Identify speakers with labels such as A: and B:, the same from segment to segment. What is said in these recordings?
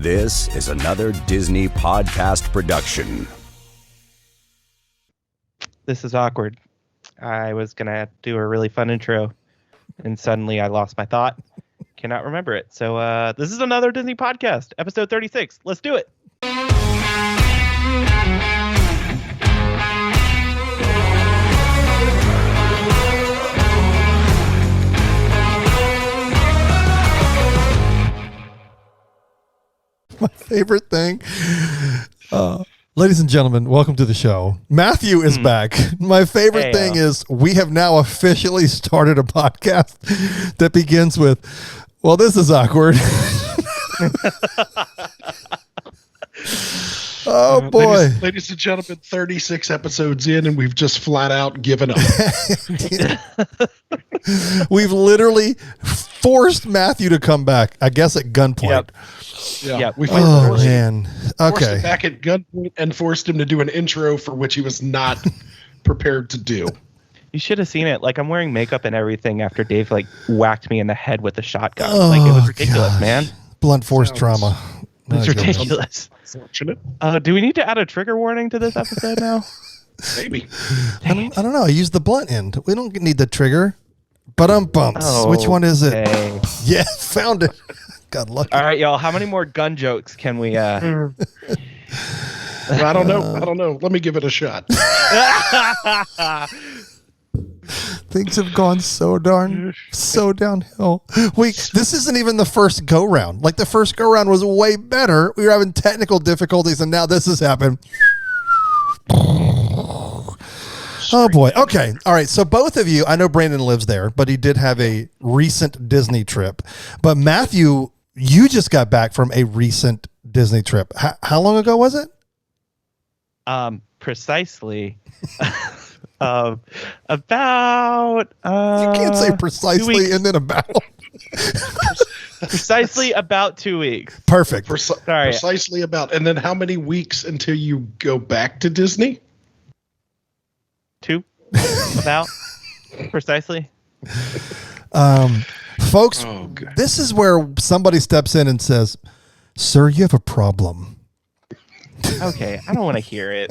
A: This is another Disney podcast production.
B: This is awkward. I was going to do a really fun intro, and suddenly I lost my thought. Cannot remember it. So this is another Disney podcast, episode 36. Let's do it.
C: My favorite thing. Ladies and gentlemen, welcome to the show. Matthew is back. My favorite thing is we have now officially started a podcast that begins with, well, this is awkward. Oh, boy.
D: Ladies and gentlemen, 36 episodes in, and we've just flat out given up.
C: We've literally forced Matthew to come back, I guess at gunpoint.
B: Yep.
D: Yeah. We
C: forced man.
D: Forced
C: Okay.
D: him back at gunpoint and forced him to do an intro for which he was not prepared to do.
B: You should have seen it. Like, I'm wearing makeup and everything after Dave, whacked me in the head with a shotgun. It was ridiculous,
C: gosh.
B: man.
C: Blunt force trauma.
B: It's ridiculous.
D: Unfortunate.
B: Do we need to add a trigger warning to this episode now?
D: Maybe.
C: I don't know. I used the blunt end. We don't need the trigger. Bumps. Which one is it?
B: Okay.
C: Yeah, found it. God lucky.
B: All right, y'all. How many more gun jokes can we...
D: I don't know. Let me give it a shot.
C: Things have gone so downhill. This isn't even the first go round. Like, the first go round was way better. We were having technical difficulties, and now this has happened. Oh boy. Okay. All right. So both of you, I know Brandon lives there, but he did have a recent Disney trip. But Matthew, you just got back from a recent Disney trip. How long ago was it?
B: Precisely. About
C: you can't say precisely and then about.
B: Precisely about 2 weeks.
C: Perfect.
B: Sorry.
D: Precisely about. And then how many weeks until you go back to Disney?
B: 2. About. Precisely.
C: Folks, this is where somebody steps in and says, "Sir, you have a problem."
B: Okay, I don't want to hear it.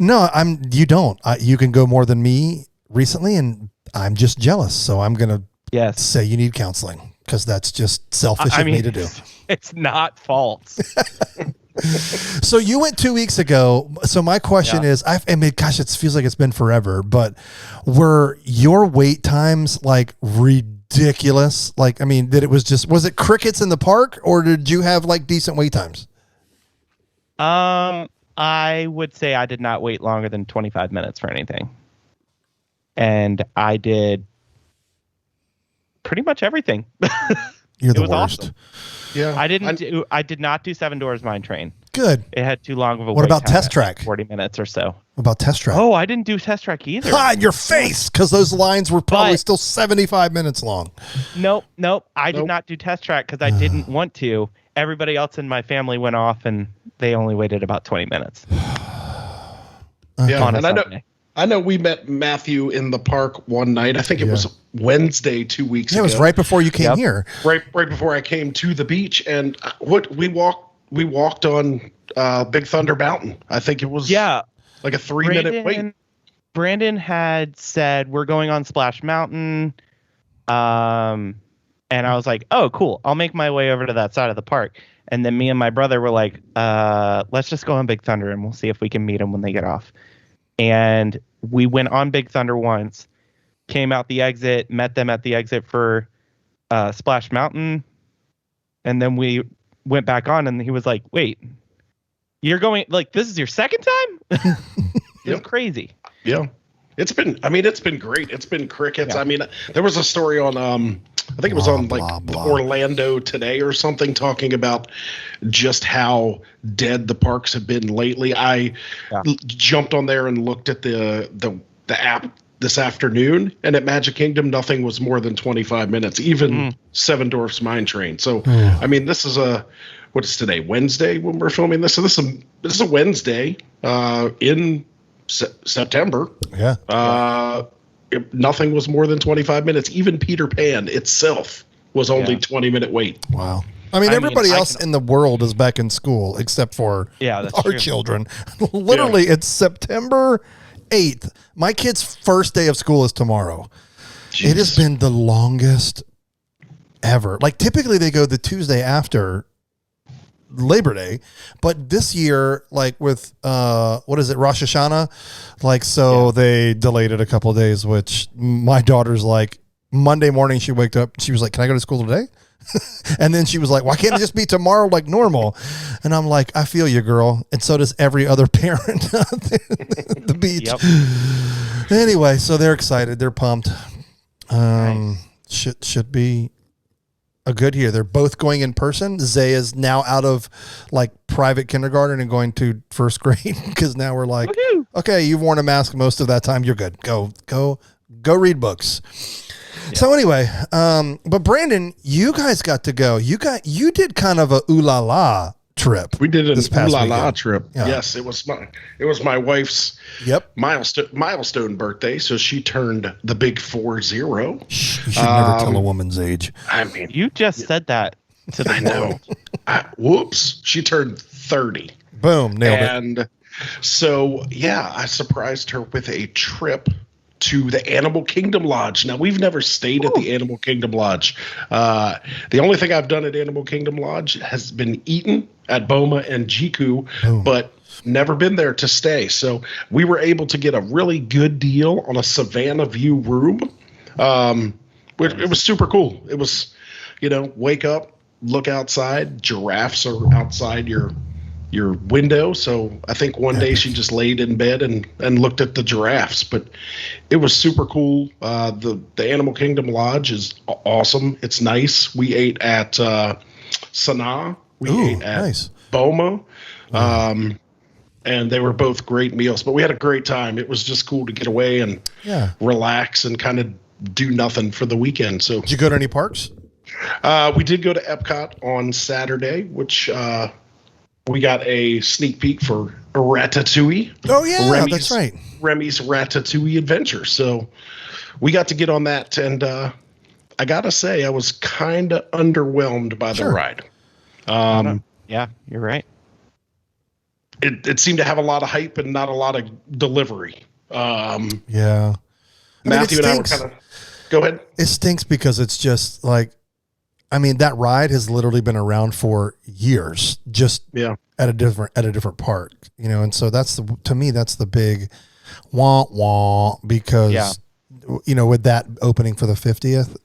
C: No, you don't. You can go more than me recently, and I'm just jealous. So I'm going to say you need counseling because that's just selfish of me to do.
B: It's not false.
C: So you went 2 weeks ago. So my question is, gosh, it feels like it's been forever, but were your wait times like ridiculous? Like, I mean, was it crickets in the park, or did you have like decent wait times?
B: I would say I did not wait longer than 25 minutes for anything. And I did pretty much everything.
C: You're the
B: worst.
C: Awesome.
D: Yeah.
B: I did not do Seven Doors Mine Train.
C: Good.
B: It had too long of a wait.
C: What about
B: time,
C: Test Track?
B: 40 minutes or so.
C: What about Test Track?
B: Oh, I didn't do Test Track either.
C: In your face, because those lines were probably still 75 minutes long.
B: Nope. I did not do Test Track because I didn't want to. Everybody else in my family went off, and they only waited about 20 minutes.
D: Yeah,
B: on a
D: and
B: Sunday.
D: I know we met Matthew in the park one night. I think it was Wednesday 2 weeks ago.
C: It was right before you came here.
D: Right before I came to the beach, and we walked on Big Thunder Mountain. I think it was like a 3-minute wait.
B: Brandon had said we're going on Splash Mountain, and I was like, "Oh, cool! I'll make my way over to that side of the park." And then me and my brother were like, "Let's just go on Big Thunder, and we'll see if we can meet them when they get off." And we went on Big Thunder once, came out the exit, met them at the exit for Splash Mountain, and then we went back on, and he was like, "Wait, you're going, like, this is your second time?" It was crazy.
D: Yeah. It's been great. It's been crickets. Yeah. I mean, there was a story on, I think it was on Orlando Today or something, talking about just how dead the parks have been lately. I jumped on there and looked at the app this afternoon, and at Magic Kingdom, nothing was more than 25 minutes, even Seven Dwarfs Mine Train. So, I mean, this is what is today? Wednesday when we're filming this. So this is a Wednesday in September.
C: Yeah.
D: Nothing was more than 25 minutes. Even Peter Pan itself was only 20-minute wait.
C: Wow. I mean, everybody else in the world is back in school except for
B: that's
C: our
B: true.
C: children. Literally, it's September 8th. My kid's first day of school is tomorrow. Jeez. It has been the longest ever. Like, typically they go the Tuesday after Labor Day, but this year, like with what is it, Rosh Hashanah, like, so they delayed it a couple of days, which my daughter's like, Monday morning she waked up, she was like, can I go to school today? And then she was like, why can't it just be tomorrow like normal? And I'm like, I feel you, girl. And so does every other parent out there at the beach. Yep. Anyway, so they're excited, they're pumped. Nice. Should be a good year. They're both going in person. Zay is now out of like private kindergarten and going to first grade because now we're like, woo-hoo. Okay, you've worn a mask most of that time. You're good. Go read books. Yeah. So anyway, but Brandon, you guys got to go. You did kind of a ooh la la trip.
D: We did an ooh la la trip. Yeah. Yes, it was my wife's milestone birthday, so she turned the big 40. You should
C: never tell a woman's age.
D: I mean,
B: you just said that to the world.
D: Whoops, she turned 30.
C: Boom, nailed it.
D: And so I surprised her with a trip to the Animal Kingdom Lodge. Now, we've never stayed at the Animal Kingdom Lodge. The only thing I've done at Animal Kingdom Lodge has been eaten at Boma and Jiku, but never been there to stay. So we were able to get a really good deal on a Savannah View room. It was super cool. It was, wake up, look outside. Giraffes are outside your window. So I think one day she just laid in bed and looked at the giraffes, but it was super cool. The Animal Kingdom Lodge is awesome. It's nice. We ate at Sanaa. We ate at Boma. And they were both great meals, but we had a great time. It was just cool to get away and relax and kind of do nothing for the weekend. So
C: did you go to any parks?
D: We did go to Epcot on Saturday, which we got a sneak peek for Ratatouille.
C: Oh, yeah, that's right.
D: Remy's Ratatouille Adventure. So we got to get on that, and I got to say, I was kind of underwhelmed by the ride.
B: Yeah, you're right.
D: It seemed to have a lot of hype and not a lot of delivery.
C: Yeah.
D: Matthew and I were kind of... Go ahead.
C: It stinks because it's just like, that ride has literally been around for years, just at a different park, and so to me that's the big wah because with that opening for the 50th.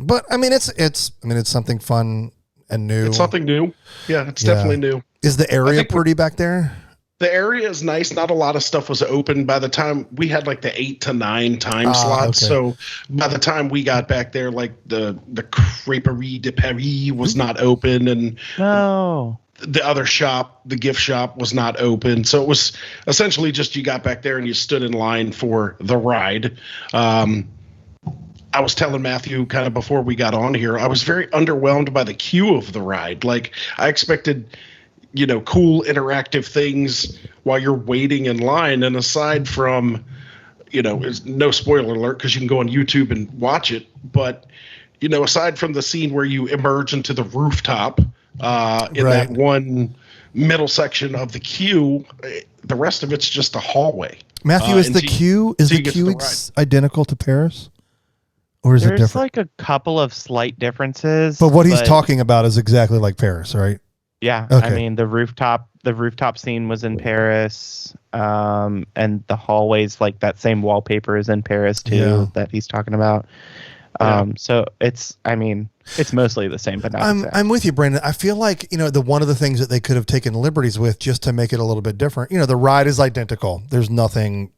C: But it's something fun and new.
D: It's something new. Yeah, it's definitely new.
C: Is the area pretty back there?
D: The area is nice. Not a lot of stuff was open by the time we had like the 8 to 9 time slots. Okay. So by the time we got back there, like the Crêperie de Paris was not open, and the other shop, the gift shop, was not open. So it was essentially just you got back there and you stood in line for the ride. I was telling Matthew kind of before we got on here, I was very underwhelmed by the queue of the ride. Like I expected, cool interactive things while you're waiting in line. And aside from, it's no spoiler alert because you can go on YouTube and watch it. But, aside from the scene where you emerge into the rooftop in that one middle section of the queue, the rest of it's just a hallway.
C: Matthew, is the queue identical to Paris? Or is it different?
B: There's like a couple of slight differences.
C: But what he's talking about is exactly like Paris, right?
B: Yeah, okay. The rooftop scene was in Paris, and the hallways, like that same wallpaper is in Paris too, that he's talking about. So it's mostly the same, but not the same.
C: I'm with you, Brandon. I feel like, one of the things that they could have taken liberties with just to make it a little bit different, the ride is identical. There's nothing,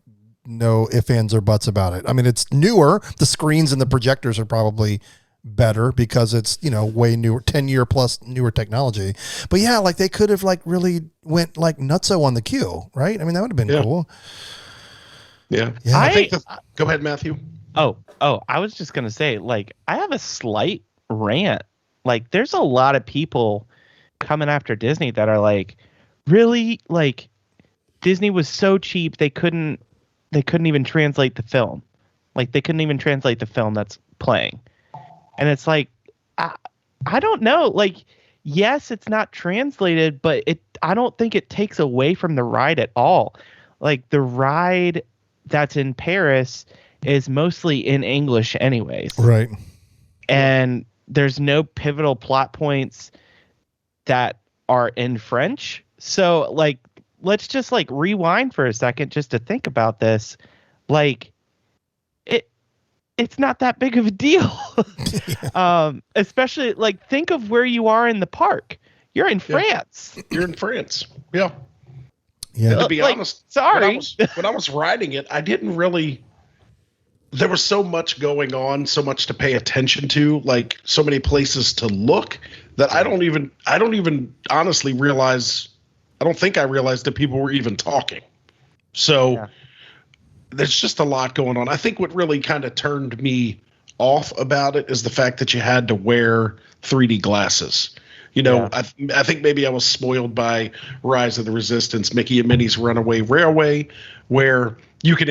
C: no ifs, ands, or buts about it. It's newer. The screens and the projectors are probably better because it's way newer, 10-year plus newer technology. But like they could have like really went like nutso on the queue, right? That would have been cool.
D: Yeah. I think go ahead, Matthew.
B: Oh, I was just gonna say, like, I have a slight rant. Like, there's a lot of people coming after Disney that are like, really, like, Disney was so cheap they couldn't even translate the film. Like, they couldn't even translate the film that's playing. And it's like, I don't know. Like, yes, it's not translated, but I don't think it takes away from the ride at all. Like the ride that's in Paris is mostly in English anyways.
C: Right.
B: And there's no pivotal plot points that are in French. So like, let's just like rewind for a second just to think about this. Like it's not that big of a deal. Especially like think of where you are in the park. You're in France.
D: You're in France. Yeah.
C: Yeah.
D: And to be honest,
B: sorry.
D: when I was riding it, I didn't really. There was so much going on, so much to pay attention to, like so many places to look that I don't even honestly realize. I don't think I realized that people were even talking. So there's just a lot going on. I think what really kind of turned me off about it is the fact that you had to wear 3D glasses. You know, I think maybe I was spoiled by Rise of the Resistance, Mickey and Minnie's Runaway Railway, where you can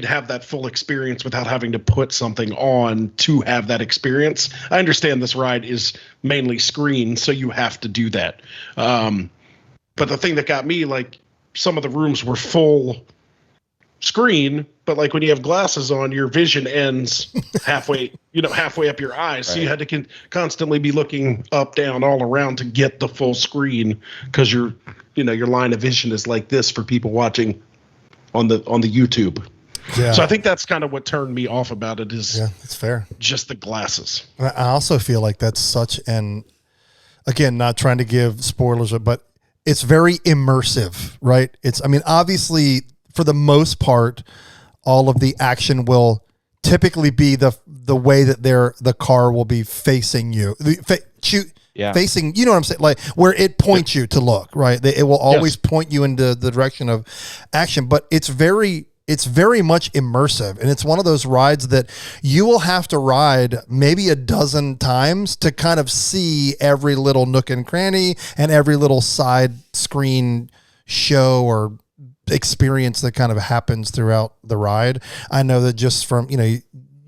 D: have that full experience without having to put something on to have that experience. I understand this ride is mainly screen, so you have to do that. But the thing that got me, like, some of the rooms were full screen, but like when you have glasses on, your vision ends halfway up your eyes. Right. So you had to constantly be looking up, down, all around to get the full screen because your line of vision is like this for people watching on the YouTube. Yeah. So I think that's kind of what turned me off about it is
C: that's fair.
D: Just the glasses.
C: I also feel like that's such an, again, not trying to give spoilers, but it's very immersive, right? Obviously for the most part, all of the action will typically be the way that the car will be facing you, facing, you know what I'm saying? Like where it points you to look, right? It will always point you into the direction of action, but it's very much immersive. And it's one of those rides that you will have to ride maybe a dozen times to kind of see every little nook and cranny and every little side screen show or experience that kind of happens throughout the ride. I know that just from,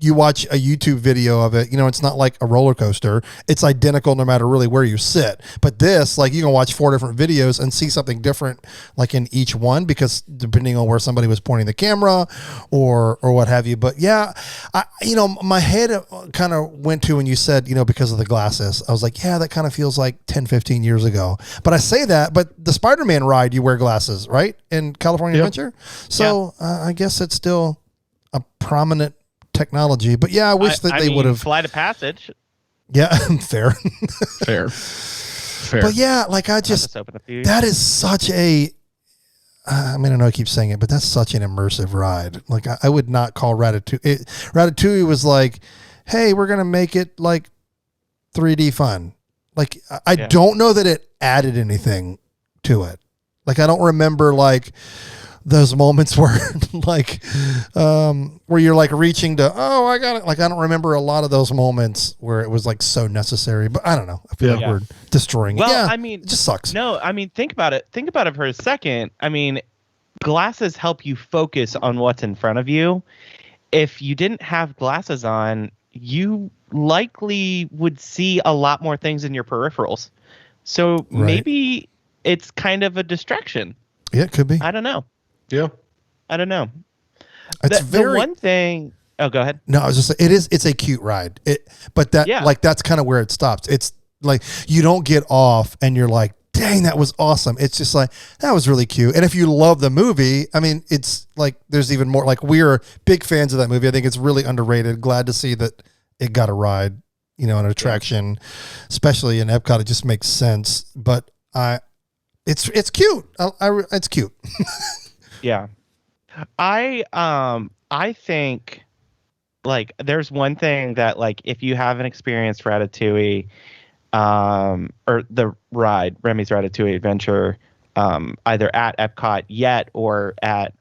C: you watch a YouTube video of it, it's not like a roller coaster. It's identical no matter really where you sit. But this, like, you can watch 4 different videos and see something different, like in each one, because depending on where somebody was pointing the camera or what have you. But yeah, my head kind of went to when you said, because of the glasses, I was like, yeah, that kind of feels like 10, 15 years ago. But I say that, but the Spider-Man ride, you wear glasses, right? In California Adventure. So I guess it's still a prominent technology, but yeah, I wish that they would have
B: flight of passage.
C: Yeah, fair.
D: Fair.
C: But yeah, like that is such a. I know I keep saying it, but that's such an immersive ride. Like I would not call Ratatouille. Ratatouille was like, hey, we're gonna make it like 3D fun. Like I don't know that it added anything to it. Like I don't remember like those moments where where you're like reaching to, oh, I got it. Like, I don't remember a lot of those moments where it was like so necessary, but I don't know. I feel like we're destroying it. Yeah, it just sucks.
B: No, think about it. Think about it for a second. Glasses help you focus on what's in front of you. If you didn't have glasses on, you likely would see a lot more things in your peripherals. So maybe it's kind of a distraction.
C: Yeah, it could be.
B: I don't know.
D: Yeah.
B: I don't know.
C: It's
B: the one thing. Oh, go ahead.
C: No, I was just saying, it's a cute ride. That's kind of where it stops. It's like, you don't get off and you're like, dang, that was awesome. It's just like, that was really cute. And if you love the movie, it's like, there's even more, like, we're big fans of that movie. I think it's really underrated. Glad to see that it got a ride, an attraction, especially in Epcot. It just makes sense. But it's cute. It's cute.
B: Yeah. I think like there's one thing that like if you haven't experienced Ratatouille or the ride Remy's Ratatouille Adventure either at Epcot yet or at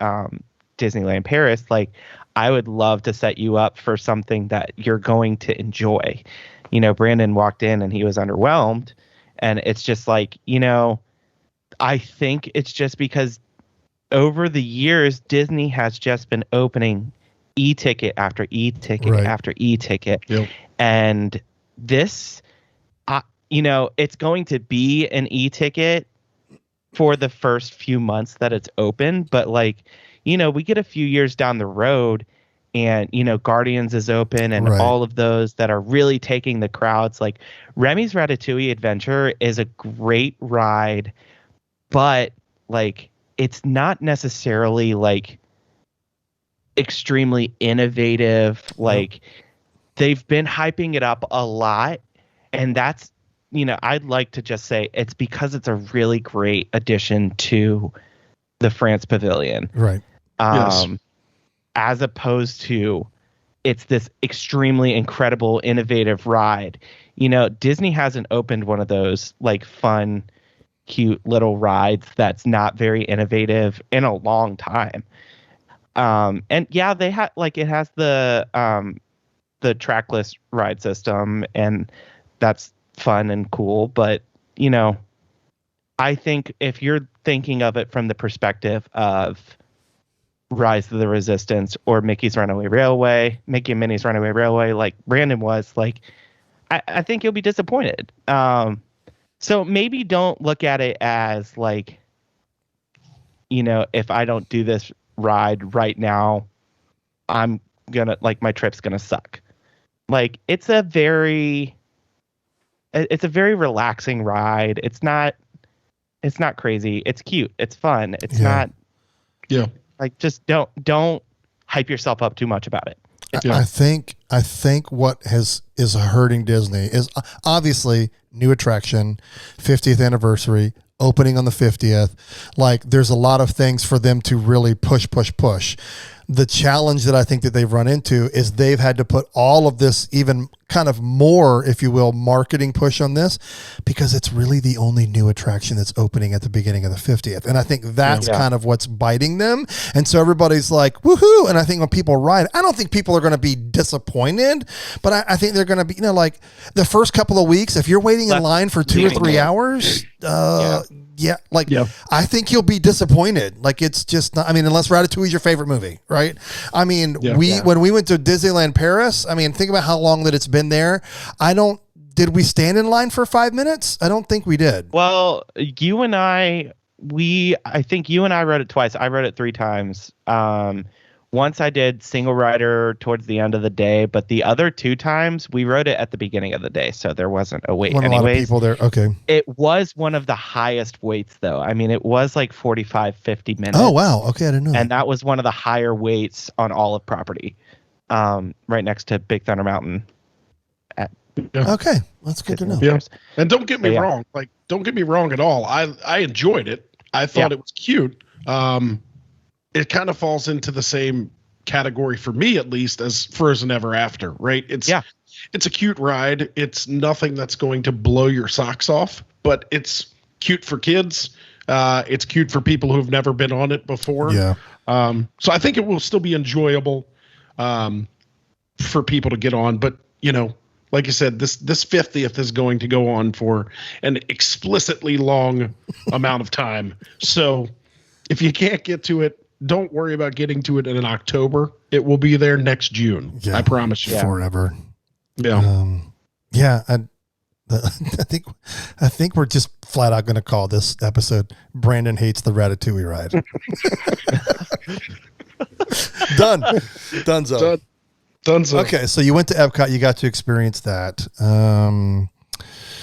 B: Disneyland Paris, like I would love to set you up for something that you're going to enjoy. Brandon walked in and he was underwhelmed, and it's just like, I think it's just because over the years, Disney has just been opening e-ticket after e-ticket after e-ticket. Yep. And this, it's going to be an e-ticket for the first few months that it's open, but like, we get a few years down the road and, Guardians is open and all of those that are really taking the crowds. Like Remy's Ratatouille Adventure is a great ride, but like, it's not necessarily like extremely innovative. Like they've been hyping it up a lot, and that's, I'd like to just say it's because it's a really great addition to the France Pavilion.
C: Right.
D: Yes.
B: As opposed to it's this extremely incredible, innovative ride. Disney hasn't opened one of those like fun, cute little rides that's not very innovative in a long time. And yeah, they have like it has the trackless ride system, and that's fun and cool, but I think if you're thinking of it from the perspective of Rise of the Resistance or Mickey and Minnie's Runaway Railway, like Brandon was, like I think you'll be disappointed. So maybe don't look at it as like, if I don't do this ride right now, I'm gonna like my trip's gonna suck. Like it's a very relaxing ride. It's not crazy. It's cute. It's fun. It's not.
D: Yeah.
B: Like just don't hype yourself up too much about it.
C: I think what is hurting Disney is obviously new attraction, 50th anniversary, opening on the 50th. Like there's a lot of things for them to really push. The challenge that I think that they've run into is they've had to put all of this, even kind of more, if you will, marketing push on this, because it's really the only new attraction that's opening at the beginning of the 50th. And I think that's kind of what's biting them. And so everybody's like, woohoo. And I think when people ride, I don't think people are going to be disappointed, but I think they're going to be, like the first couple of weeks, if you're waiting in line for 2 or 3 hours, I think you'll be disappointed. Like it's just not, unless Ratatouille is your favorite movie, right? When we went to Disneyland Paris, think about how long that it's been there. Did we stand in line for 5 minutes? I don't think we did.
B: Well, I think you and I rode it twice. I rode it 3 times. Once I did single rider towards the end of the day, but the other 2 times we rode it at the beginning of the day, so there wasn't a wait.
C: A lot of people there. Okay.
B: It was one of the highest waits, though. It was like 45, 50 minutes.
C: Oh, wow. Okay, I didn't know.
B: And that was one of the higher waits on all of property, right next to Big Thunder Mountain.
C: Okay, that's good to know.
D: Yeah. And don't get me wrong. Like, don't get me wrong at all. I enjoyed it. I thought it was cute. It kind of falls into the same category for me, at least, as Frozen Ever After, right? It's a cute ride. It's nothing that's going to blow your socks off, but it's cute for kids. It's cute for people who've never been on it before.
C: Yeah.
D: So I think it will still be enjoyable for people to get on. But, like you said, this 50th is going to go on for an explicitly long amount of time. So if you can't get to it, don't worry about getting to it in October. It will be there next June. I promise you.
C: Forever.
D: Yeah.
C: I think we're just flat out going to call this episode Brandon Hates the Ratatouille Ride. Done. Donezo. Okay, so you went to Epcot. You got to experience that.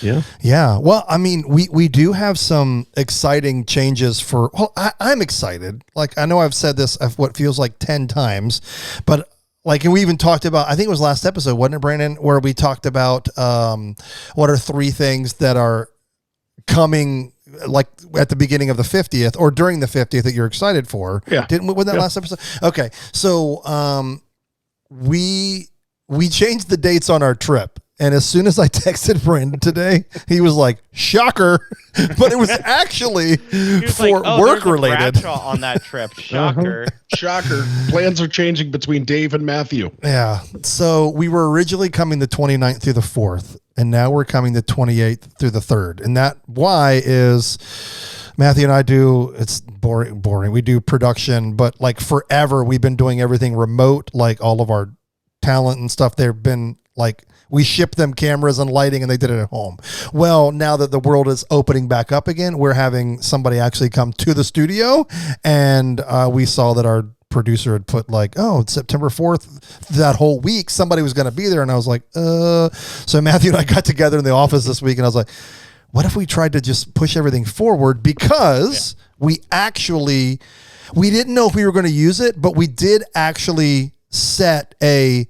C: Yeah. Well, we do have some exciting changes I'm excited. Like, I know I've said this what feels like 10 times, but like, and we even talked about, I think it was last episode, wasn't it, Brandon, where we talked about what are 3 things that are coming like at the beginning of the 50th or during the 50th that you're excited for.
D: Yeah.
C: Wasn't that last episode? Okay. So we changed the dates on our trip. And as soon as I texted Brandon today, he was like, shocker. But it was actually work related.
B: On that trip. Shocker.
D: Shocker. Plans are changing between Dave and Matthew.
C: Yeah. So we were originally coming the 29th through the 4th. And now we're coming the 28th through the 3rd. And that why is Matthew and I it's boring. We do production, but like forever we've been doing everything remote, like all of our talent and stuff. They've been like, We shipped them cameras and lighting, and they did it at home. Well, now that the world is opening back up again, we're having somebody actually come to the studio, and we saw that our producer had put like, oh, September 4th, that whole week, somebody was going to be there. And I was like, so Matthew and I got together in the office this week, and I was like, what if we tried to just push everything forward? Because we didn't know if we were going to use it, but we did actually set a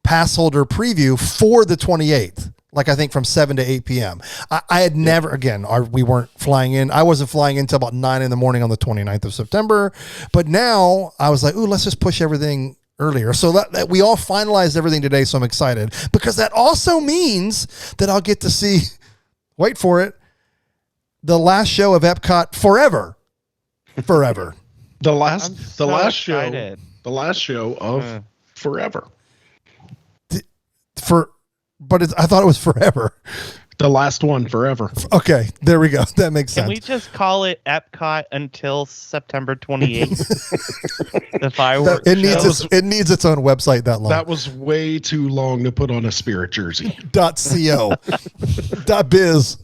C: pass holder preview for the 28th. Like I think from 7 to 8 p.m. I had never, again, we weren't flying in. I wasn't flying in until about 9 in the morning on the 29th of September. But now I was like, ooh, let's just push everything earlier. So that we all finalized everything today. So I'm excited because that also means that I'll get to see, wait for it, the last show of Epcot forever.
D: The last
B: excited.
D: show of forever.
C: But I thought it was forever.
D: The last one forever.
C: Okay, there we go. That makes sense.
B: Can we just call it Epcot until September 28th? The fireworks.
C: It needs its own website that long.
D: That was way too long to put on a Spirit jersey.
C: .co. .biz.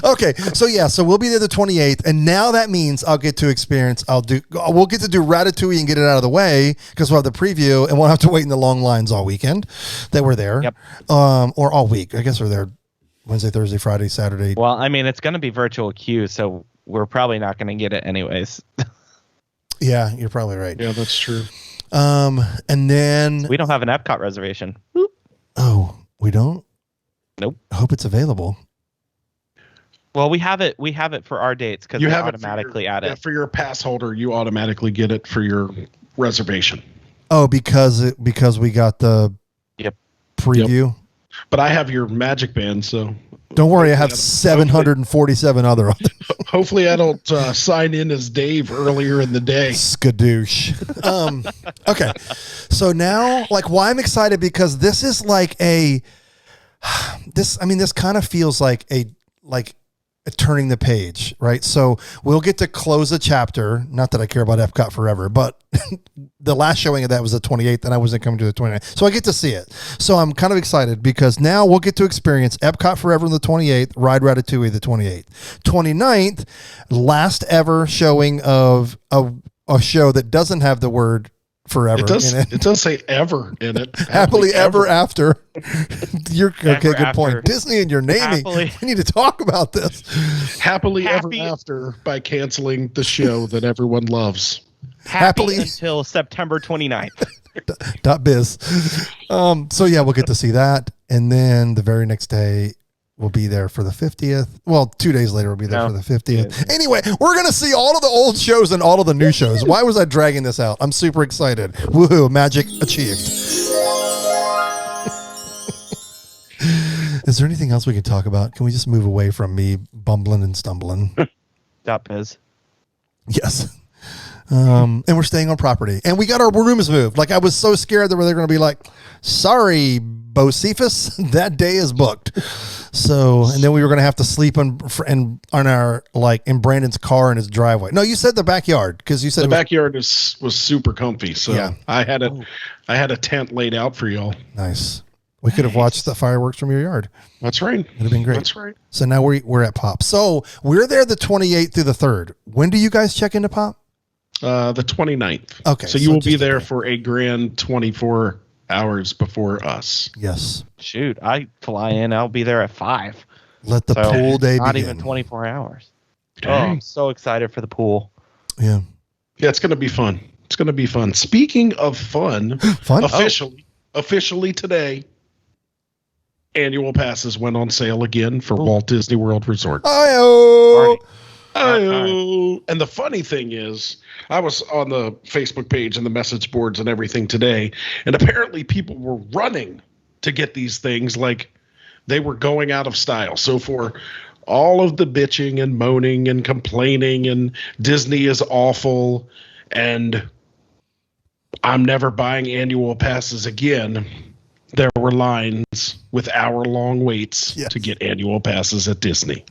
C: Okay, so we'll be there the 28th, and now that means I'll get to experience. We'll get to do Ratatouille and get it out of the way because we'll have the preview, and we'll have to wait in the long lines all weekend that we're there.
B: Yep.
C: Or all week. I guess we're there Wednesday, Thursday, Friday, Saturday.
B: Well, I mean, it's going to be virtual queue, so we're probably not going to get it anyways.
C: Yeah, you're probably right.
D: Yeah, that's true.
C: And then
B: we don't have an Epcot reservation.
C: Oh, we don't?
B: Nope.
C: I hope it's available.
B: Well, we have it for our dates because we automatically add it.
D: Yeah, for your pass holder, you automatically get it for your reservation.
C: Oh, because we got the preview.
D: Yep. But I have your Magic Band, so
C: don't worry. I have 747 other.
D: Hopefully, I don't sign in as Dave earlier in the day.
C: Skadoosh. Okay, so now, why I'm excited because this is this kind of feels like a turning the page, right? So we'll get to close a chapter. Not that I care about Epcot forever, but the last showing of that was the 28th, and I wasn't coming to the 29th. So I get to see it. So I'm kind of excited because now we'll get to experience Epcot forever on the 28th, Ride Ratatouille the 28th. 29th, last ever showing of a show that doesn't have the word forever in it.
D: It does say ever in it.
C: Happily ever after. Okay, good
B: after.
C: point. Disney and your naming. We need to talk about this.
D: Happily ever after by canceling the show that everyone loves.
B: Happily until September 29th.
C: .biz. So yeah, we'll get to see that. And then the very next day we'll be there for the 50th. Well, 2 days later we'll be there for the 50th. Anyway, we're going to see all of the old shows and all of the new shows. Why was I dragging this out? I'm super excited. Woohoo, magic achieved. Is there anything else we can talk about? Can we just move away from me bumbling and stumbling?
B: .biz.
C: Yes. And we're staying on property. And we got our rooms moved. I was so scared that they're going to be like, sorry, Bocephus, that day is booked. So, and then we were going to have to sleep on our, in Brandon's car in his driveway. No, you said the backyard because you said
D: the backyard was super comfy. So yeah. I had a tent laid out for y'all.
C: Nice. We could have watched the fireworks from your yard.
D: That's right.
C: It'd have been great.
D: That's right.
C: So now we're at Pop. So we're there the 28th through the 3rd. When do you guys check into Pop?
D: The 29th.
C: Okay.
D: So you will be there for a grand 24 hours before us.
C: Yes.
B: Shoot, I fly in. I'll be there at 5.
C: Let the pool day
B: not
C: begin.
B: Even 24 hours.
D: Dang.
B: Oh, I'm so excited for the pool.
C: Yeah.
D: Yeah, it's going to be fun. It's going to be fun. Speaking of fun, officially today, annual passes went on sale again for Walt Disney World Resort.
C: Oh.
D: And the funny thing is, I was on the Facebook page and the message boards and everything today, and apparently people were running to get these things like they were going out of style. So for all of the bitching and moaning and complaining and Disney is awful and I'm never buying annual passes again, there were lines with hour-long waits to get annual passes at Disney.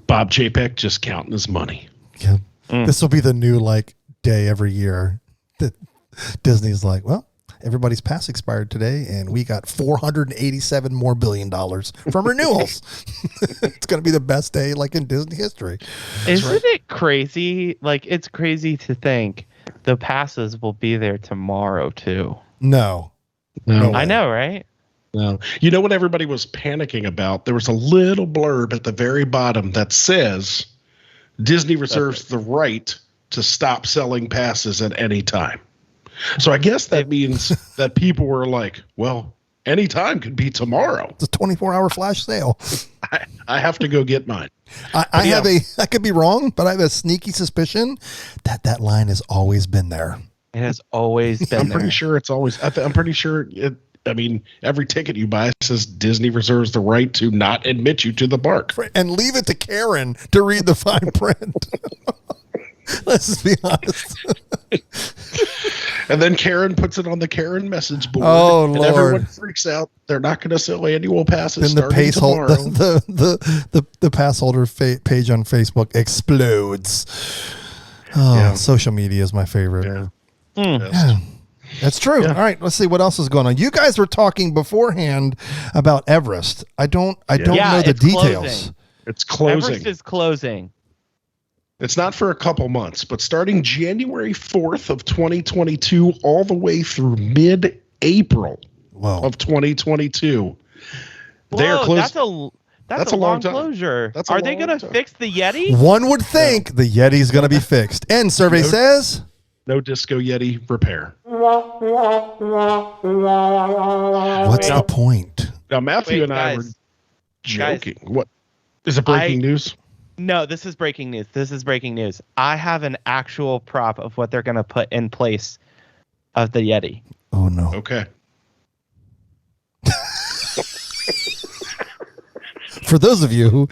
D: Bob Chapek just counting his money.
C: Yeah. This will be the new day every year that Disney's like, well, everybody's pass expired today, and we got $487 more billion from renewals. It's going to be the best day like in Disney history.
B: Isn't it crazy? Like, it's crazy to think the passes will be there tomorrow too.
C: No.
B: I know, right?
D: No. You know what everybody was panicking about? There was a little blurb at the very bottom that says Disney reserves the right to stop selling passes at any time. So I guess that means that people were like, well, any time could be tomorrow.
C: It's a 24-hour flash sale.
D: I have to go get mine.
C: I could be wrong, but I have a sneaky suspicion that line has always been there.
B: It has always been
D: I'm pretty sure it's always, I'm pretty sure every ticket you buy says Disney reserves the right to not admit you to the park.
C: And leave it to Karen to read the fine print. Let's just be honest.
D: And then Karen puts it on the Karen message board.
C: Oh,
D: and
C: Lord.
D: everyone freaks out. They're not going to sell annual passes.
C: Then the
D: starting tomorrow.
C: the pass holder page on Facebook explodes. Oh,
D: Yeah.
C: Social media is my favorite.
D: Yeah.
C: Yeah, that's true.
D: Yeah.
C: All right, let's see what else is going on. You guys were talking beforehand about Everest. I don't know the
B: it's
C: details.
B: closing.
D: It's closing.
B: Everest is closing.
D: It's not for a couple months, but starting January 4th of 2022 all the way through mid-April of 2022. They are closed.
B: That's a long
D: time.
B: closure.
D: That's a
B: Are they
D: long
B: going to
D: time.
B: fix the Yeti?
C: One would think the Yeti's going to be fixed. And survey says
D: No Disco Yeti repair.
C: what's the point?
D: Now, Matthew
B: Wait,
D: and I
B: guys.
D: were joking. What is it? Breaking news?
B: No, this is breaking news. I have an actual prop of what they're going to put in place of the Yeti.
C: Oh no.
D: Okay.
C: For those of you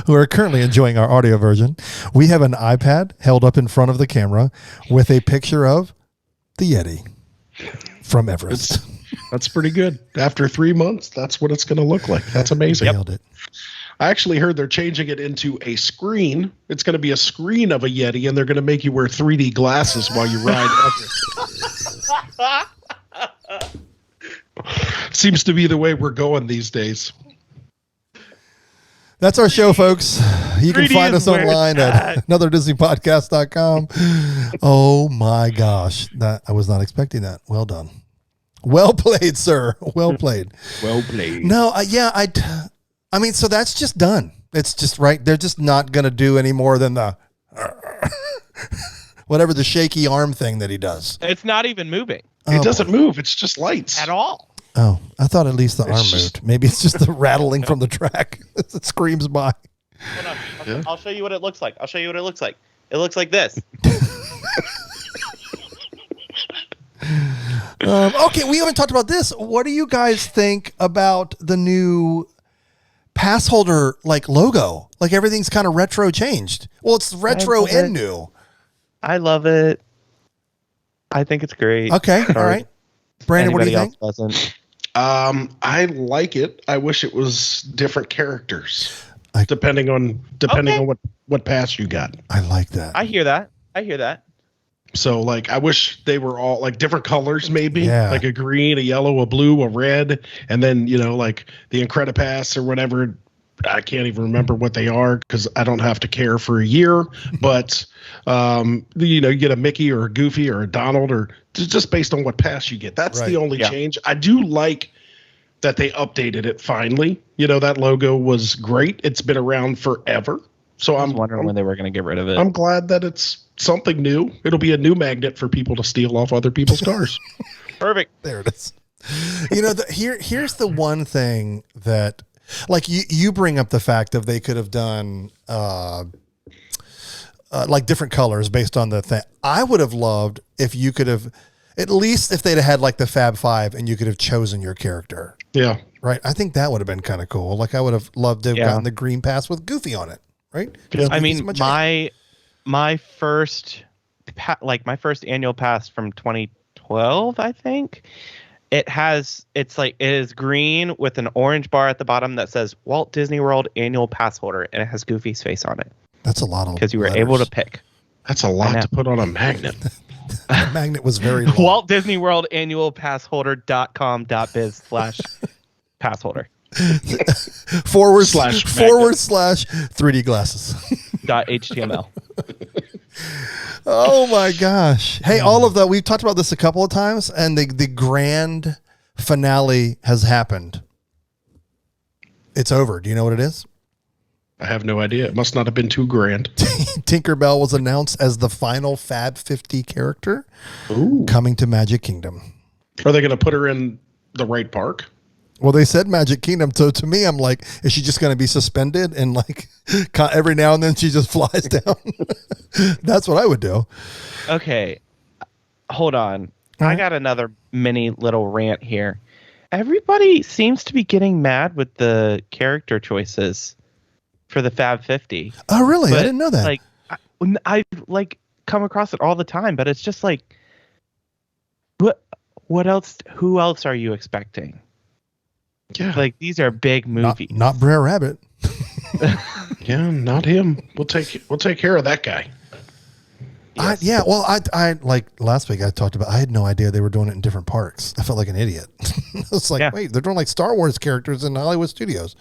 C: who are currently enjoying our audio version, we have an iPad held up in front of the camera with a picture of the Yeti from Everest.
D: That's pretty good. After 3 months, that's what it's going to look like. That's amazing.
C: Nailed it.
D: I actually heard they're changing it into a screen. It's going to be a screen of a Yeti, and they're going to make you wear 3D glasses while you ride Everest. Seems to be the way we're going these days.
C: That's our show, folks. You can
B: 3D
C: find
B: is
C: us
B: where
C: online
B: it's
C: at anotherdispodcast.com. Oh my gosh. I was not expecting that. Well done. Well played, sir. Well played.
D: Well played.
C: No, I mean, so that's just done. It's just right. They're just not going to do any more than the whatever the shaky arm thing that he does.
B: It's not even moving
D: It doesn't move. It's just lights.
B: at all.
C: Oh, I thought at least the arm
D: just-
C: moved. Maybe it's just the rattling from the track as it screams by.
B: Hold on.
D: Yeah.
B: I'll show you what it looks like. It looks like this.
C: Okay, we haven't talked about this. What do you guys think about the new pass holder logo? Like everything's kind of retro changed. Well, it's retro
B: love
C: and
B: it.
C: new.
B: I love it. I think it's great.
C: Okay, all right. Brandon, what do you
B: Anybody
C: think?
B: else doesn't?
D: I like it. I wish it was different characters,
C: I-
D: depending on what pass you got.
C: I like that.
B: I hear that.
D: So, I wish they were all different colors, maybe
C: Yeah.
D: like a green, a yellow, a blue, a red, and then the Incredipass or whatever. I can't even remember what they are because I don't have to care for a year. But you get a Mickey or a Goofy or a Donald or just based on what pass you get. That's
C: Right.
D: the only
B: Yeah.
D: change. I do like that they updated it finally. That logo was great. It's been around forever. So
B: I was wondering when they were going to get rid of it.
D: I'm glad that it's something new. It'll be a new magnet for people to steal off other people's cars.
B: Perfect.
C: There it is. Here's the one thing that, you bring up the fact of they could have done different colors based on the thing. I would have loved if you could have, at least if they'd have had the Fab Five and you could have chosen your character.
D: Yeah.
C: Right. I think that would have been kind of cool. I would have loved to have gotten the green pass with Goofy on it. Right.
D: Yeah.
B: I mean,
C: Goofy's jam.
B: my first annual pass from 2012, I think. It is green with an orange bar at the bottom that says Walt Disney World annual pass holder, and it has Goofy's face on it
C: That's a lot of
B: because you were
C: letters.
B: able to pick.
D: That's a lot to put on a magnet.
C: The magnet was very long.
B: Walt Disney World annual passholder.com.biz/pass holder.
C: forward slash 3D glasses.
B: .html.
C: Oh my gosh. Hey, all of that. We've talked about this a couple of times, and the grand finale has happened. It's over. Do you know what it is?
D: I have no idea. It must not have been too grand.
C: Tinkerbell was announced as the final Fab 50 character coming to Magic Kingdom.
D: Are they going to put her in the right park?
C: Well, they said Magic Kingdom, so to me, I'm like, is she just going to be suspended and like every now and then she just flies down? That's what I would do.
B: Okay, hold on. I got another mini little rant here. Everybody seems to be getting mad with the character choices for the Fab 50.
C: Oh, really?
B: But,
C: I didn't know that.
B: Like, I like come across it all the time, but it's just like, what else? Who else are you expecting?
D: Yeah,
B: like these are big movies.
C: Not Brer Rabbit.
D: Yeah, not him. We'll take care of that guy.
B: Yes.
C: I like last week I talked about, I had no idea they were doing it in different parks. I felt like an idiot. It's like, wait, they're doing like Star Wars characters in Hollywood Studios.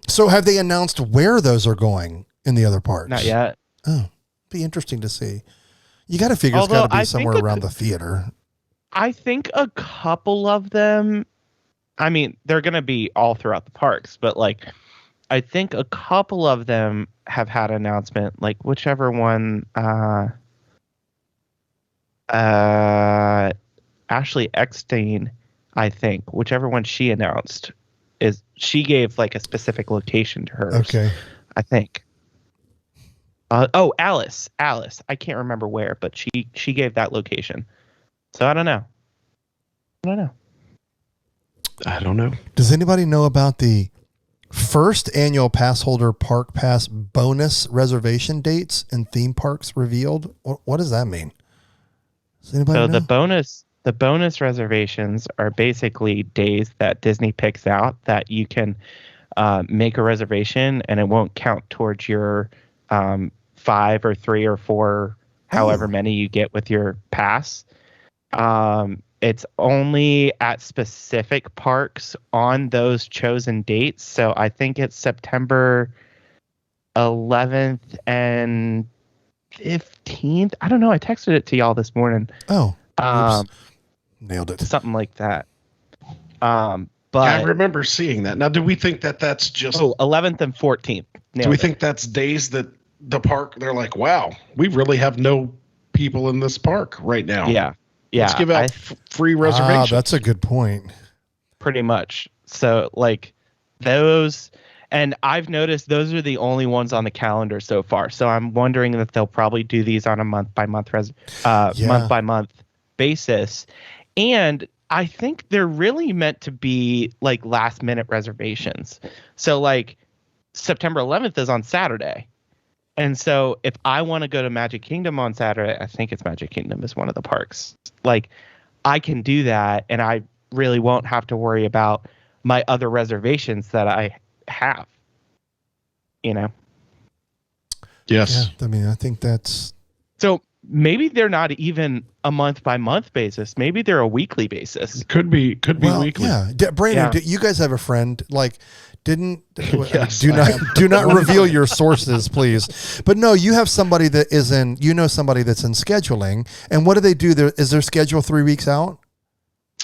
C: So have they announced where those are going in the other parks?
B: Not yet.
C: Oh, be interesting to see. You got to figure it's got to be somewhere around the theater.
B: I think a couple of them, I mean, they're going to be all throughout the parks, but like, I think a couple of them have had announcement, like whichever one, Ashley Eckstein, I think, whichever one she announced, is she gave like a specific location to hers.
C: Okay.
B: I think. Alice. I can't remember where, but she gave that location. So I don't know.
D: I don't know.
C: Does anybody know about the first annual pass holder park pass bonus reservation dates and theme parks revealed? What does that mean? Does anybody know?
B: The bonus reservations are basically days that Disney picks out that you can make a reservation and it won't count towards your 5 or 3 or 4, however many you get with your pass. It's only at specific parks on those chosen dates. So I think it's September 11th and 15th. I don't know. I texted it to y'all this morning.
C: Oh, nailed it.
B: Something like that. But
D: I remember seeing that. Now, do we think that that's just
B: 11th and 14th?
D: Do we think that's days that the park, they're like, wow, we really have no people in this park right now?
B: Yeah.
D: Let's give out free reservations.
C: That's a good point.
B: Pretty much. So like those, and I've noticed those are the only ones on the calendar so far. So I'm wondering if they'll probably do these on a month by month basis. And I think they're really meant to be like last minute reservations. So like September 11th is on Saturday. And so if I want to go to Magic Kingdom on Saturday, I think it's Magic Kingdom is one of the parks. Like I can do that and I really won't have to worry about my other reservations that I have, you know?
D: Yes.
C: Yeah, I mean, I think that's...
B: So maybe they're not even a month by month basis. Maybe they're a weekly basis.
D: Could be weekly.
C: Yeah. Brandon, you guys have a friend, like,
D: Yes,
C: do not reveal your sources, please. But no, you have somebody that is somebody that's in scheduling. And what do they do there? Is their schedule 3 weeks out?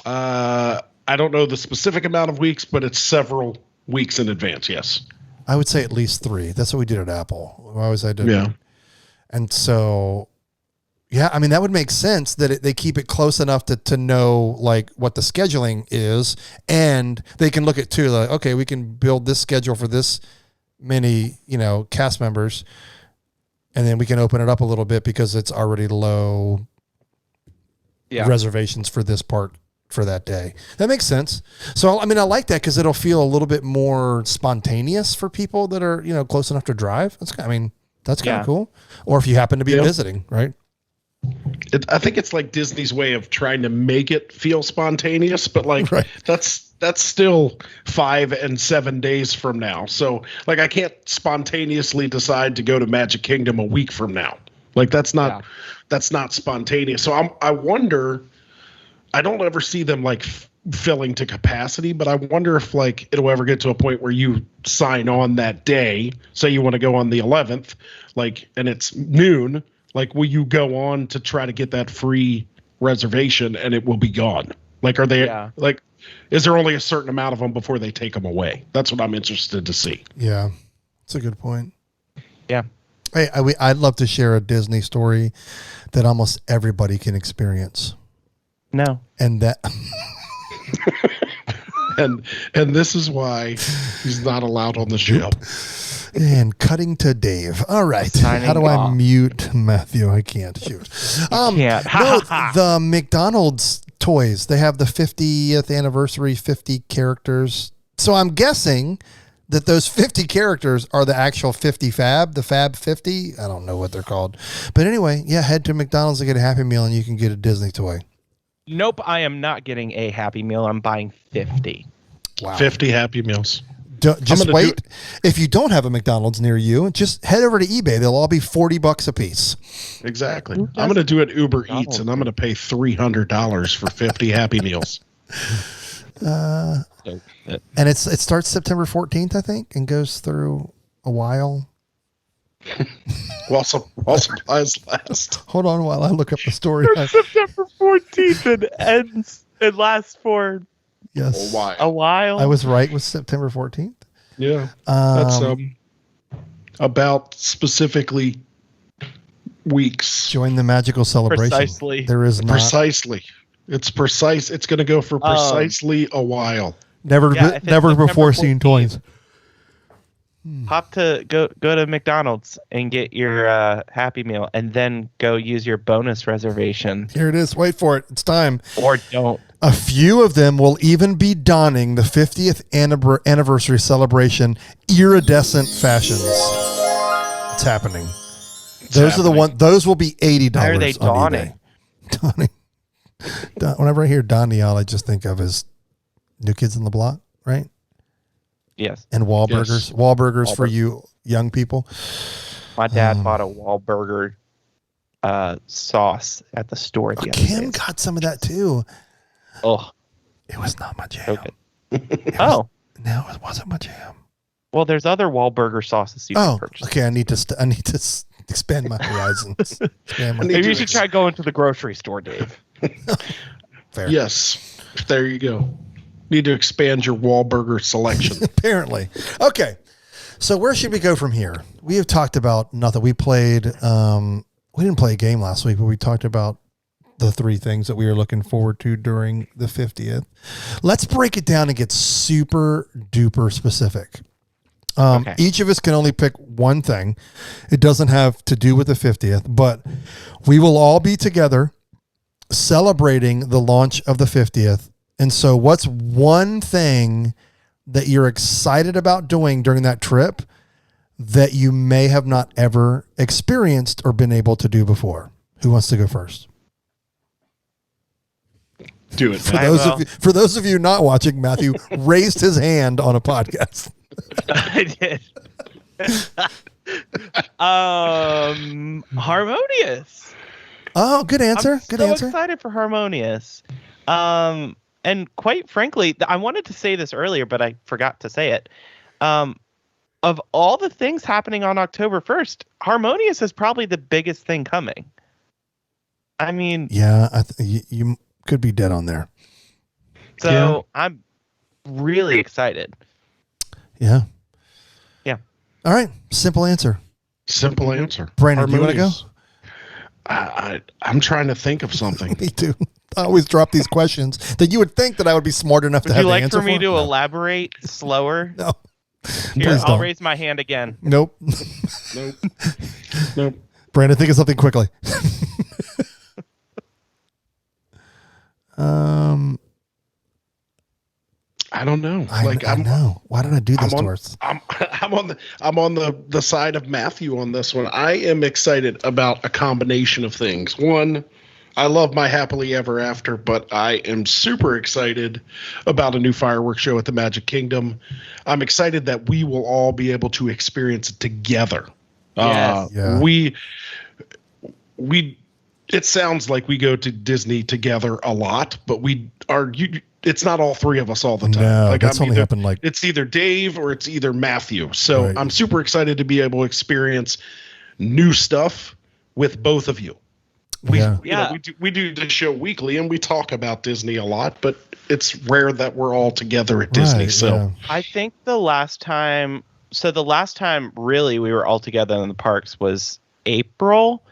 D: I don't know the specific amount of weeks, but it's several weeks in advance. Yes.
C: I would say at least 3. That's what we did at Apple. I always had to.
D: Yeah.
C: And so, yeah, I mean, that would make sense that they keep it close enough to know like what the scheduling is. And they can look at too, like, okay, we can build this schedule for this many, cast members. And then we can open it up a little bit because it's already low reservations for this part for that day. That makes sense. So, I mean, I like that because it'll feel a little bit more spontaneous for people that are, close enough to drive. That's kind of cool. Or if you happen to be visiting, right?
D: I think it's like Disney's way of trying to make it feel spontaneous, but like that's still 5 and 7 days from now. So like I can't spontaneously decide to go to Magic Kingdom a week from now. Like that's not spontaneous. So I wonder. I don't ever see them like filling to capacity, but I wonder if like it'll ever get to a point where you sign on that day. Say you want to go on the 11th, like, and it's noon. Like, will you go on to try to get that free reservation and it will be gone? Like, are they like? Is there only a certain amount of them before they take them away? That's what I'm interested to see.
C: Yeah, that's a good point.
B: Yeah.
C: Hey, I'd love to share a Disney story that almost everybody can experience.
B: No.
C: And that
D: and this is why he's not allowed on the show.
C: And cutting to Dave. All right. How do I mute Matthew? I can't. Shoot.
B: Can't.
C: No, the McDonald's toys, they have the 50th anniversary 50 characters. So I'm guessing that those 50 characters are the actual 50 Fab, the Fab 50. I don't know what they're called. But anyway, yeah, head to McDonald's to get a Happy Meal and you can get a Disney toy.
B: Nope, I am not getting a Happy Meal. I'm buying 50.
C: Wow.
D: 50 Happy Meals.
C: Just wait. If you don't have a McDonald's near you, just head over to eBay. They'll all be $40 a piece.
D: Exactly. I'm going to do it Uber Eats, and I'm going to pay $300 for 50 Happy Meals.
C: And it starts September 14th, I think, and goes through a while.
D: While supplies last.
C: Hold on while I look up the story.
B: September 14th and it lasts for
C: Yes.
B: a while.
C: I was right with September 14th.
D: Yeah. That's about specifically weeks.
C: Join the magical celebration.
B: Precisely.
C: There is not.
D: Precisely. It's precise. It's going to go for precisely a while.
C: Never before seen toys.
B: Hop to go to McDonald's and get your Happy Meal, and then go use your bonus reservation.
C: Here it is. Wait for it. It's time.
B: Or don't.
C: A few of them will even be donning the 50th anniversary celebration iridescent fashions. It's happening. Those are the ones. Those will be $80.
B: Why are they donning?
C: Donning. Whenever I hear Donnie, all I just think of is New Kids on the Block, right?
B: Yes.
C: And Wahlburgers.
D: Yes.
C: Wahlburgers for you young people.
B: My dad bought a Wahlburger sauce at the store the other
C: Kim
B: day.
C: got some of that too.
B: Oh,
C: It was not my jam.
B: okay.
C: No, it wasn't my jam.
B: Well, there's other Wahlburger sauces you can purchase.
C: Okay. I need to expand my horizons.
B: Maybe you should try going to the grocery store, Dave.
C: Fair.
D: Yes. There you go. Need to expand your Wahlburger selection.
C: Apparently. Okay. So where should we go from here? We have talked about nothing. We played, we didn't play a game last week, but we talked about the three things that we were looking forward to during the 50th. Let's break it down and get super duper specific. Okay. Each of us can only pick one thing. It doesn't have to do with the 50th, but we will all be together celebrating the launch of the 50th. And so what's one thing that you're excited about doing during that trip that you may have not ever experienced or been able to do before? Who wants to go first?
D: Do it.
C: For those of you not watching, Matthew raised his hand on a podcast.
B: I did. Harmonious.
C: Oh, good answer. Good answer.
B: I'm so excited for Harmonious. And quite frankly, I wanted to say this earlier, but I forgot to say it. Of all the things happening on October 1st, Harmonious is probably the biggest thing coming. I mean...
C: Yeah, you could be dead on there.
B: So yeah. I'm really excited.
C: Yeah.
B: Yeah.
C: All right. Simple answer.
D: Simple answer.
C: Brandon, do you want to go?
D: I'm trying to think of something.
C: Me too. I always drop these questions that you would think that I would be smart enough to have the answer for.
B: Would you like for me to elaborate slower?
C: No.
B: Here, I'll raise my hand again.
C: Nope.
D: Nope.
C: Brandon, think of something quickly.
D: I don't know.
C: I know. Why did I do this to us?
D: I'm on the side of Matthew on this one. I am excited about a combination of things. One, I love my Happily Ever After, but I am super excited about a new fireworks show at the Magic Kingdom. I'm excited that we will all be able to experience it together.
B: Yes.
C: Yeah.
D: it sounds like we go to Disney together a lot, but it's not all three of us all the time.
C: No,
D: like
C: that's only happened
D: it's either Dave or it's either Matthew. So
C: Right.
D: I'm super excited to be able to experience new stuff with both of you. We do the show weekly and we talk about Disney a lot, but it's rare that we're all together at Disney.
C: Right,
D: So
C: yeah.
B: I think the last time really we were all together in the parks was April.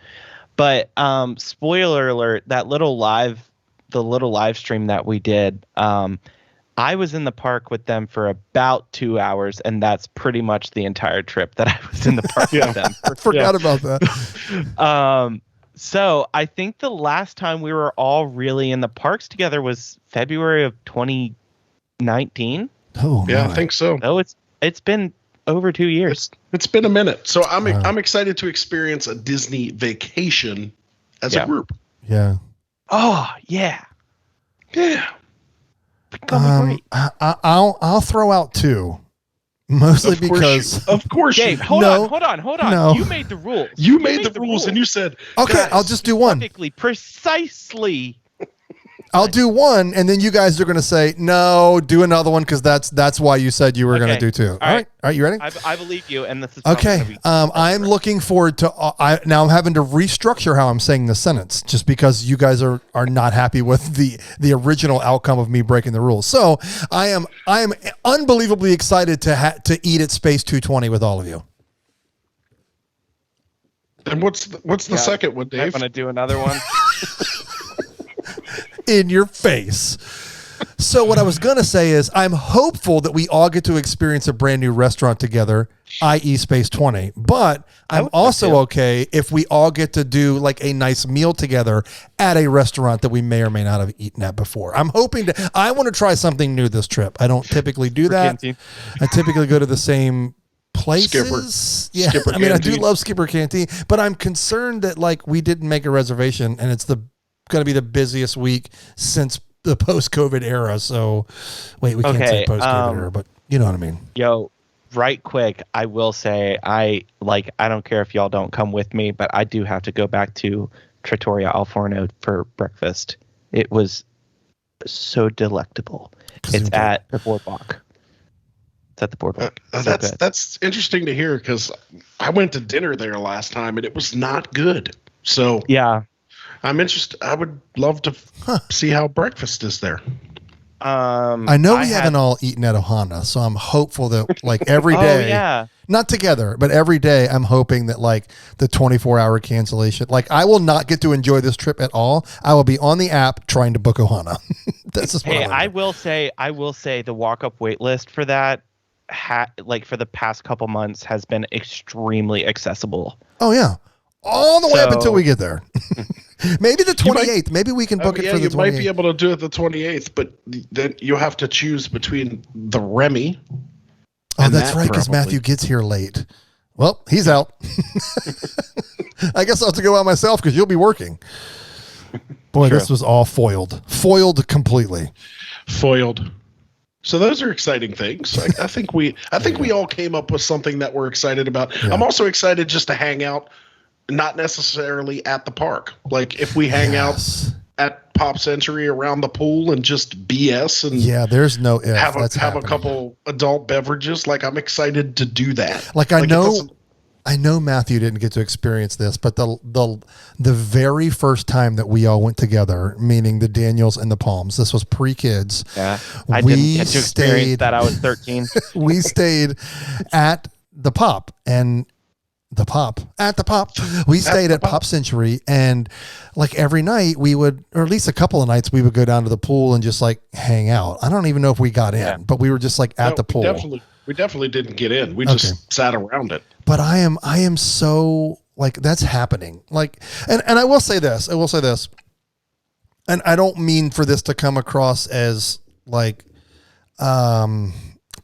B: But spoiler alert, the little live stream that we did, I was in the park with them for about 2 hours, and that's pretty much the entire trip that I was in the park with them.
C: I forgot about that.
B: So I think the last time we were all really in the parks together was February of 2019.
C: Oh,
D: yeah,
C: my.
D: I think so.
B: Oh, it's been over 2 years.
D: It's been a minute. So I'm excited to experience a Disney vacation as a group.
C: Yeah.
B: Oh yeah,
D: Yeah.
B: it's gonna be great.
C: I'll throw out two, mostly because.
D: Of course,
B: Dave,
D: you,
B: hold
C: No.
B: on.
C: No.
B: You made the rules.
D: you made the rules and you said,
C: Okay,
D: guys,
C: I'll just do one.
B: Perfectly, precisely.
C: I'll do one, and then you guys are going to say no. Do another one because that's why you said you were going to
B: Okay.
C: do two. All right, you ready?
B: I believe you, and this is probably
C: Okay.
B: gonna be
C: I'm looking forward to. Now I'm having to restructure how I'm saying the sentence, just because you guys are not happy with the original outcome of me breaking the rules. So I am unbelievably excited to eat at Space 220 with all of you.
D: And what's the second one,
B: I'm
D: Dave?
B: gonna do another one.
C: In your face. So what I was going to say is I'm hopeful that we all get to experience a brand new restaurant together, i.e. Space 20. But I'm also okay if we all get to do like a nice meal together at a restaurant that we may or may not have eaten at before. I want to try something new this trip. I don't typically do that.
B: Canteen.
C: I typically go to the same places. Yeah.
D: Skipper
C: I mean, I do
D: Canteen.
C: love Skipper Canteen, but I'm concerned that like we didn't make a reservation and it's going to be the busiest week since the post-COVID era. So wait, we can't say post-COVID era, but you know what I mean?
B: Yo, right quick, I will say I don't care if y'all don't come with me, but I do have to go back to Trattoria Al Forno for breakfast. It was so delectable. It's at the boardwalk. It's at the boardwalk. So good.
D: That's interesting to hear because I went to dinner there last time and it was not good. So
B: Yeah.
D: I'm interested. I would love to see how breakfast is there.
C: I know we haven't all eaten at Ohana, so I'm hopeful that like every day,
B: yeah.
C: not together, but every day I'm hoping that like the 24-hour cancellation, like I will not get to enjoy this trip at all. I will be on the app trying to book Ohana. That's just what
B: Hey,
C: I
B: will say the walk-up wait list for that, for the past couple months, has been extremely accessible.
C: Oh yeah, all the way up
B: So-
C: until we get there. Maybe the 28th. Maybe we can book it for the 28th.
D: You might be able to do it the 28th, but then you'll have to choose between the Remy.
C: Oh,
D: and
C: that's
D: that
C: right, because
D: probably.
C: Matthew gets here late. Well, he's out. I guess I'll have to go out myself because you'll be working. Boy,
B: True.
C: this was all foiled. Foiled completely.
D: Foiled. So those are exciting things. I think we all came up with something that we're excited about.
C: Yeah.
D: I'm also excited just to hang out, not necessarily at the park. Like if we hang
C: Yes.
D: out at Pop Century around the pool and just BS and
C: Yeah, there's no if.
D: have
C: That's
D: a
C: happening.
D: couple adult beverages. Like I'm excited to do that.
C: Like I
D: it
C: know
D: doesn't-
C: Matthew didn't get to experience this, but the very first time that we all went together, meaning the Daniels and the Palms, this was pre-kids.
B: Yeah. I
C: We
B: didn't get to experience
C: stayed-
B: that. I was 13.
C: We stayed at the Pop and the Pop at the Pop. We stayed at Pop Century, and like every night we would, or at least a couple of nights, we would go down to the pool and just like hang out. I don't even know if we got in,
B: Yeah.
C: but we were just like at
D: No,
C: the pool.
D: We definitely didn't get in. We
C: Okay.
D: just sat around it.
C: But I am so like that's happening. Like, and I will say this. And I don't mean for this to come across as like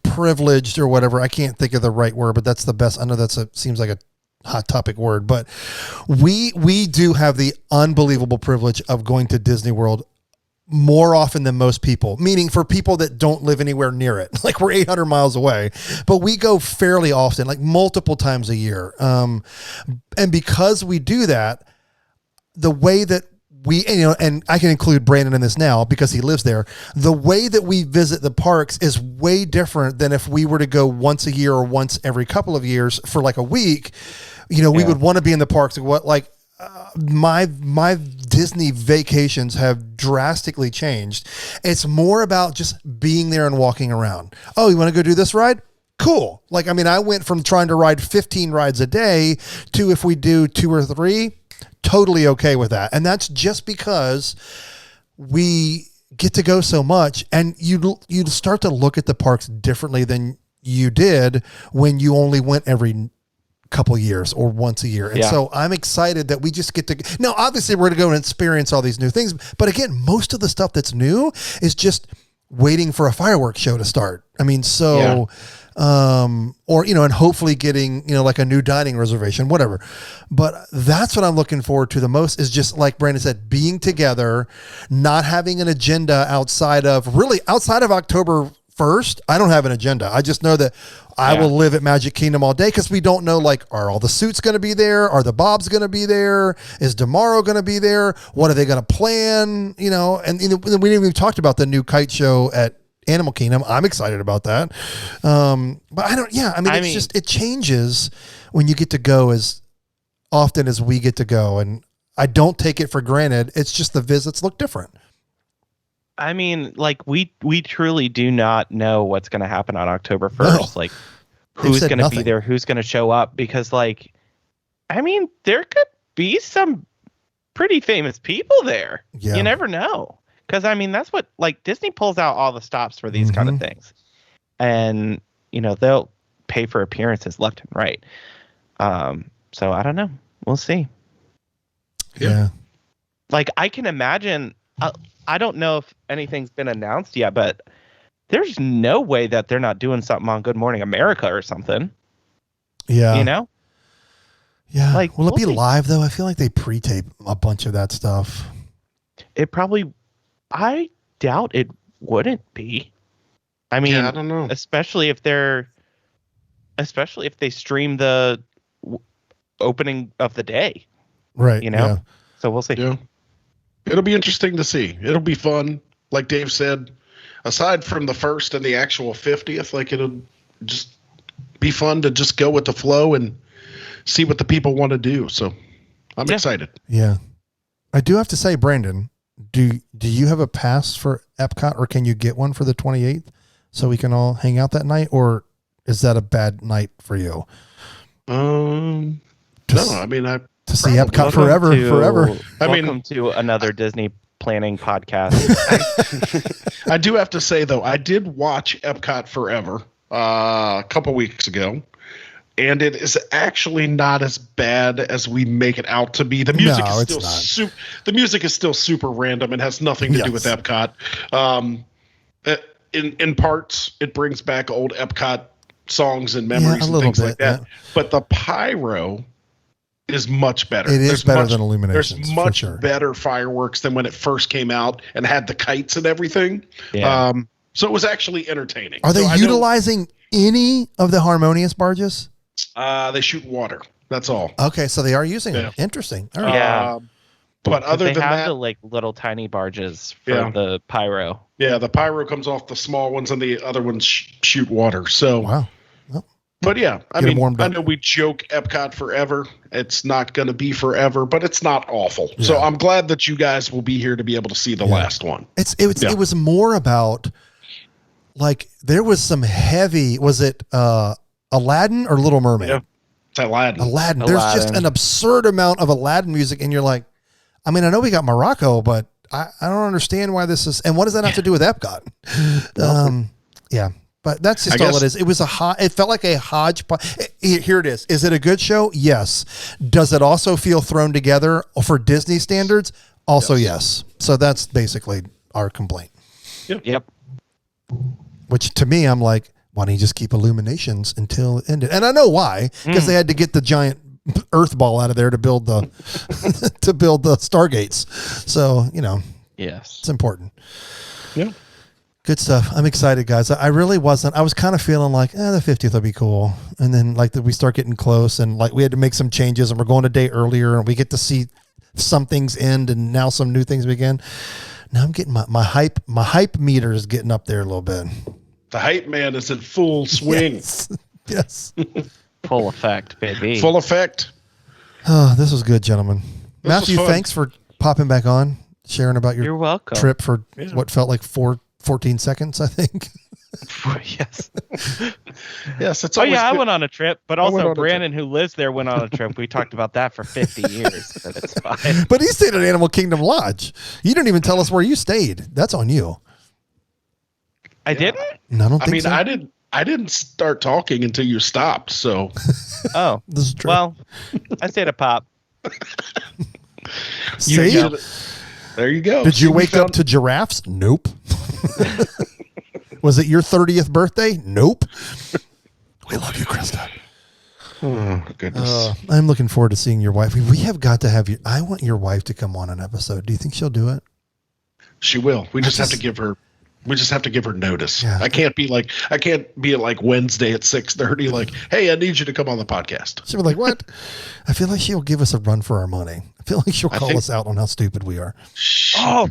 C: privileged or whatever. I can't think of the right word, but that's the best. I know seems like a hot topic word, but we do have the unbelievable privilege of going to Disney World more often than most people, meaning for people that don't live anywhere near it. Like we're 800 miles away, but we go fairly often, like multiple times a year. And because we do that, the way that we, and I can include Brandon in this now because he lives there. The way that we visit the parks is way different than if we were to go once a year or once every couple of years for like a week. We would want to be in the parks. My Disney vacations have drastically changed. It's more about just being there and walking around. Oh, you want to go do this ride? Cool. I went from trying to ride 15 rides a day to if we do 2 or 3, totally okay with that. And that's just because we get to go so much, and you start to look at the parks differently than you did when you only went every couple years or once a year. And so I'm excited that we just get to, now obviously we're going to go and experience all these new things, but again, most of the stuff that's new is just waiting for a fireworks show to start. And hopefully getting, like a new dining reservation, whatever. But that's what I'm looking forward to the most, is just like Brandon said, being together, not having an agenda outside of October 1st. I don't have an agenda. I just know that I will live at Magic Kingdom all day, because we don't know, are all the suits going to be there? Are the Bobs going to be there? Is Tomorrow going to be there? What are they going to plan? And we didn't even talked about the new kite show at Animal Kingdom. I'm excited about that. But it changes when you get to go as often as we get to go. And I don't take it for granted. It's just the visits look different.
B: We truly do not know what's going to happen on October 1st.
C: No.
B: Who's going to be there? Who's going to show up? Because there could be some pretty famous people there. Yeah. You never know. Because, that's what, Disney pulls out all the stops for these kind of things. And, they'll pay for appearances left and right. So I don't know. We'll see.
C: Yeah.
B: I can imagine, I don't know if anything's been announced yet, but there's no way that they're not doing something on Good Morning America or something.
C: Yeah. Yeah. Will it be
B: see.
C: live, though? I feel like they pre-tape a bunch of that stuff.
B: I doubt it wouldn't be. I don't know. Especially if they stream the opening of the day.
C: Right. Yeah.
B: So we'll see.
D: Yeah. It'll be interesting to see. It'll be fun. Like Dave said, aside from the first and the actual 50th, it'll just be fun to just go with the flow and see what the people want to do. So I'm excited.
C: Yeah. I do have to say, Brandon, do you have a pass for Epcot, or can you get one for the 28th so we can all hang out that night? Or is that a bad night for you?
D: No,
C: to see Epcot forever.
B: Welcome to another Disney planning podcast.
D: I do have to say, though, I did watch Epcot Forever a couple weeks ago, and it is actually not as bad as we make it out to be. The music is still super random and has nothing to do with Epcot. In parts, it brings back old Epcot songs and memories and things like that. Yeah. But the pyro is much better.
C: It is better than Illuminations.
D: There's much better fireworks than when it first came out and had the kites and everything.
B: Yeah.
D: So it was actually entertaining.
C: Are they utilizing any of the Harmonious barges?
D: They shoot water. That's all.
C: Okay, so they are using them. Interesting. All right.
B: Yeah.
D: But other than that,
B: the little tiny barges for the pyro.
D: Yeah, the pyro comes off the small ones, and the other ones shoot water. So
C: wow.
D: But yeah, I know we joke Epcot Forever. It's not going to be forever, but it's not awful. Yeah. So I'm glad that you guys will be here to be able to see the last one.
C: It was more about, there was some heavy, was it Aladdin or Little Mermaid?
D: Yeah, it's Aladdin.
C: There's just an absurd amount of Aladdin music, and you're like, I know we got Morocco, but I don't understand why this is, and what does that have to do with Epcot? Yeah. But that's just all it is. It was it felt like a hodgepodge. Here it is. Is it a good show? Yes. Does it also feel thrown together for Disney standards? Also, yes. So that's basically our complaint.
B: Yep.
C: Which to me, I'm like, why don't you just keep Illuminations until it ended? And I know why, because they had to get the giant Earth ball out of there to build the Stargates. So,
B: yes,
C: it's important.
D: Yeah.
C: Good stuff. I'm excited, guys. I really wasn't. I was kind of feeling like, the 50th will be cool. And then we start getting close, and we had to make some changes, and we're going a day earlier, and we get to see some things end and now some new things begin. Now I'm getting my hype meter is getting up there a little bit.
D: The hype man is in full swing.
C: Yes.
B: Full effect, baby.
D: Full effect.
C: Oh, this was good, gentlemen.
D: This
C: Matthew,
D: was fun.
C: thanks for popping back on, sharing about your
B: You're welcome.
C: trip for what felt like 14 seconds, I think.
B: Yes.
D: Yes, it's
B: Oh
D: always
B: yeah, I
D: good.
B: went on a trip, but
D: went on
B: also
D: a
B: Brandon, who lives there, went on a trip. We talked about that for 50 years. So it's fine.
C: But he stayed at Animal Kingdom Lodge. You didn't even tell us where you stayed. That's on you.
B: I didn't.
C: No, I don't think
D: I mean,
C: so.
D: I didn't start talking until you stopped. So
B: Oh,
C: This is true.
B: well, I stayed at Pop.
C: See?
D: there you go.
C: Did you
D: See, we
C: wake up
D: found-
C: to giraffes? Nope. Was it your 30th birthday? Nope. We love you, Krista.
D: Oh goodness.
C: I'm looking forward to seeing your wife. We have got to have you. I want your wife to come on an episode. Do you think she'll do it?
D: She will. We just have to give her. We just have to give her notice.
C: Yeah.
D: I can't be at like Wednesday at 6:30. Like, hey, I need you to come on the podcast.
C: She'll be like, what? I feel like she'll give us a run for our money. I feel like she'll call us out on how stupid we are.
B: Oh,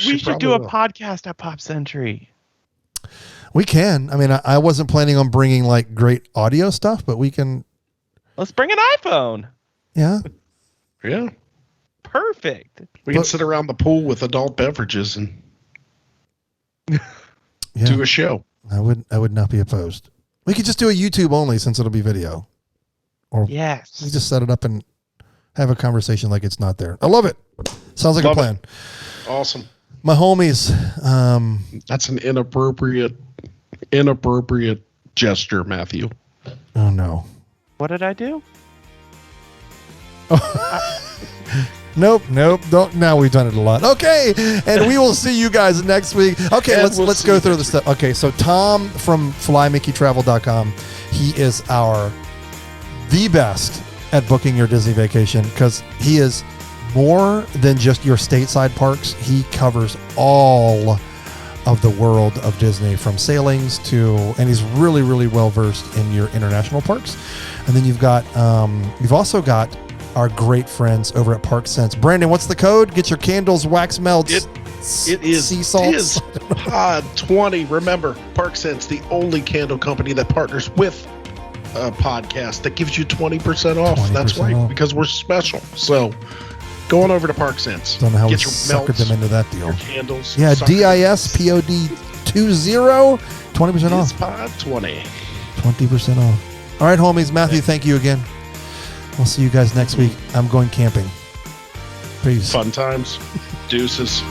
B: we should do a
D: probably will.
B: podcast at Pop Century.
C: We can. I mean, I wasn't planning on bringing like great audio stuff, but we can.
B: Let's bring an iPhone.
C: Yeah.
D: Yeah,
B: Perfect.
D: we can
C: But-
D: sit around the pool with adult beverages and
C: Yeah.
D: do a show.
C: I would not be opposed. We could just do a YouTube only since it'll be video. Or we
B: Yes.
C: just set it up and have a conversation like it's not there. I love it. Sounds like
D: Love
C: a
D: it.
C: plan.
D: Awesome.
C: My homies,
D: That's an inappropriate gesture, Matthew.
C: oh no.
B: What did I do?
C: Nope. Don't. Now we've done it a lot. Okay, and we will see you guys next week. Okay,
D: And
C: let's
D: we'll
C: let's
D: see
C: go
D: you
C: through the
D: next
C: stuff. Okay, so Tom from FlyMickeyTravel.com, he is the best at booking your Disney vacation because he is more than just your stateside parks. He covers all of the world of Disney, from sailings to, and he's really, really well versed in your international parks. And then you've also got our great friends over at Park Sense. Brandon, what's the code? Get your candles, wax melts,
D: It is
C: sea salts.
D: Pod 20. Remember, ParkSense, the only candle company that partners with a podcast that gives you 20% off.
C: 20%
D: That's right,
C: off.
D: because we're special. So go on over to ParkSense.
C: Don't know how we
D: Get your
C: suckered
D: melts,
C: them into that deal.
D: your candles.
C: Yeah,
D: sucker.
C: DISPOD 20, 20%
D: It's
C: off.
D: Pod 20.
C: 20% off. All right, homies. Matthew, thank you again. We'll see you guys next week. I'm going camping. Peace.
D: Fun times. Deuces.